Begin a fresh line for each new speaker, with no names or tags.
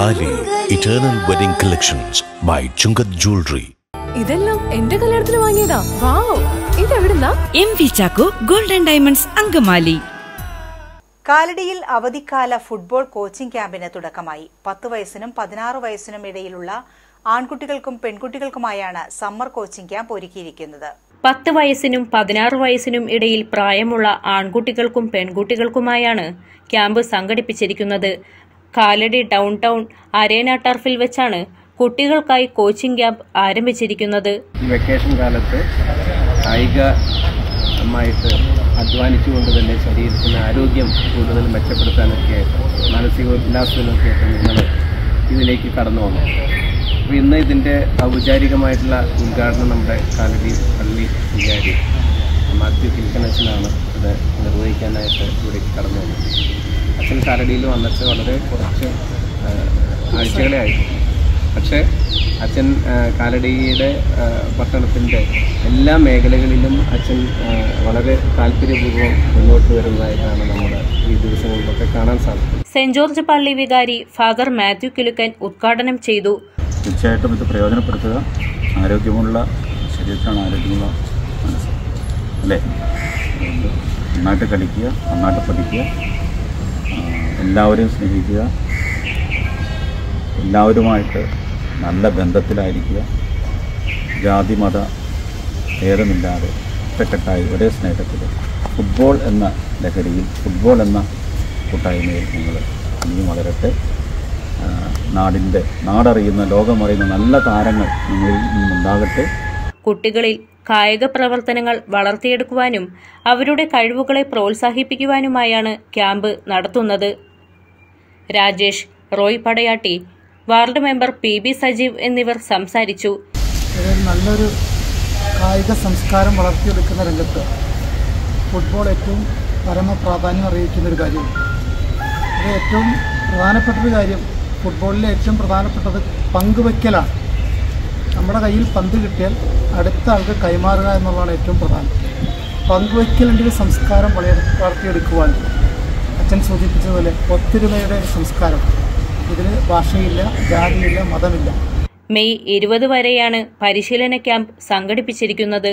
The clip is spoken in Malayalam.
താലി eternal wedding collections by Chungath jewellery.
ഇതെല്ലാം എന്റെ കല്യാണത്തിന് വാങ്ങിയതാ. വാവ്, ഇതെവിടുന്നാ?
MV Chacko golden diamonds Angamaly.
കാലടിയിൽ അവധിക്കാല ഫുട്ബോൾ കോച്ചിംഗ് ക്യാമ്പിന് തുടക്കമായി. 10 വയസ്സിനും 16 വയസ്സിനും ഇടയിലുള്ള ആൺകുട്ടികൾക്കും പെൺകുട്ടികൾക്കുമായാണ് സമ്മർ കോച്ചിംഗ് ക്യാമ്പ് ഒരുക്കിയിരിക്കുന്നത്.
10 വയസ്സിനും 16 വയസ്സിനും ഇടയിൽ പ്രായമുള്ള ആൺകുട്ടികൾക്കും പെൺകുട്ടികൾക്കുമായാണ് ക്യാമ്പ് സംഘടിപ്പിച്ചിരിക്കുന്നത്. കാലടി ഡൗൺ ടൗൺ അരേന ടർഫിൽ വെച്ചാണ് കുട്ടികൾക്കായി കോച്ചിംഗ് ക്യാമ്പ് ആരംഭിച്ചിരിക്കുന്നത്.
ഈ വെക്കേഷൻ കാലത്ത് കായികമായിട്ട് അധ്വാനിച്ചുകൊണ്ട് തന്നെ ശരീരത്തിന് ആരോഗ്യം കൂടുതൽ മെച്ചപ്പെടുത്താനൊക്കെയായിട്ട് മാനസിക ഉല്ലാസത്തിനൊക്കെയായിട്ട് നിങ്ങൾ ഇതിലേക്ക് കടന്നു വന്നു. അപ്പോൾ ഇന്ന് ഇതിൻ്റെ ഔപചാരികമായിട്ടുള്ള ഉദ്ഘാടനം നമ്മുടെ കാലടി പള്ളി വികാരി മാത്യു കിൽക്കനച്ചനാണ് ഇത് നിർവഹിക്കാനായിട്ട് ഇവിടേക്ക് കടന്നു വന്നത്. അച്ഛൻ കാലടിയിൽ വന്നിട്ട് വളരെ കുറച്ച് ആഴ്ചകളെ ആയിരുന്നു. പക്ഷേ അച്ഛൻ കാലടിയുടെ പട്ടണത്തിൻ്റെ എല്ലാ മേഖലകളിലും അച്ഛൻ വളരെ താല്പര്യപൂർവ്വം മുന്നോട്ട് വരുന്നതായിട്ടാണ് നമ്മൾ ഈ ദിവസങ്ങളിലൊക്കെ കാണാൻ സാധിക്കും.
സെന്റ് ജോർജ് പള്ളി വികാരി ഫാദർ മാത്യു കിലുക്കൻ ഉദ്ഘാടനം ചെയ്തു.
തീർച്ചയായിട്ടും ഇത് പ്രയോജനപ്പെടുത്തുക. ആരോഗ്യമുള്ള ശരീരത്തിനാണ് ആരോഗ്യമുള്ള മനസ്സ്, അല്ലേ? നന്നായിട്ട് കളിക്കുക, നന്നായിട്ട് പഠിക്കുക, എല്ലാവരെയും സ്നേഹിക്കുക, എല്ലാവരുമായിട്ട് നല്ല ബന്ധത്തിലായിരിക്കുക, ജാതി മത ഭേദമില്ലാതെ ഒറ്റക്കെട്ടായി ഒരേ സ്നേഹത്തിൽ ഫുട്ബോൾ എന്ന ലഹരിയിൽ, ഫുട്ബോൾ എന്ന കൂട്ടായ്മയിൽ നിങ്ങൾ ഇനിയും വളരട്ടെ. നാടറിയുന്ന ലോകമറിയുന്ന നല്ല താരങ്ങൾ നിങ്ങളിൽ നിന്നുണ്ടാകട്ടെ.
കുട്ടികളിൽ കായിക പ്രവർത്തനങ്ങൾ വളർത്തിയെടുക്കുവാനും അവരുടെ കഴിവുകളെ പ്രോത്സാഹിപ്പിക്കുവാനുമായാണ് ക്യാമ്പ് നടത്തുന്നത്. Rajesh, Roy Padayatti, ward member PB Sajeev എന്നിവർ സംസാരിച്ചു.
നല്ലൊരു കായിക സംസ്കാരം വളർത്തിയെടുക്കുന്ന രംഗത്ത് ഫുട്ബോൾ ഏറ്റവും പരമപ്രാധാന്യം അറിയിക്കുന്നൊരു കാര്യമാണ്. അത് ഏറ്റവും പ്രധാനപ്പെട്ടൊരു കാര്യം, ഫുട്ബോളിലെ ഏറ്റവും പ്രധാനപ്പെട്ടത് പങ്കുവയ്ക്കലാണ്. നമ്മുടെ കയ്യിൽ പന്ത് കിട്ടിയാൽ അടുത്ത ആൾക്ക് കൈമാറുക എന്നുള്ളതാണ് ഏറ്റവും പ്രധാനം. പങ്കുവയ്ക്കലിൻ്റെ ഒരു സംസ്കാരം വളർത്തിയെടുക്കുവാൻ അച്ഛൻ സൂചിപ്പിച്ചതുപോലെ ഒത്തൊരുമയുടെ സംസ്കാരം. ഇതിന് ഭാഷയില്ല, ജാതിയില്ല, മതമില്ല.
മെയ് 20 വരെയാണ് പരിശീലന ക്യാമ്പ് സംഘടിപ്പിച്ചിരിക്കുന്നത്.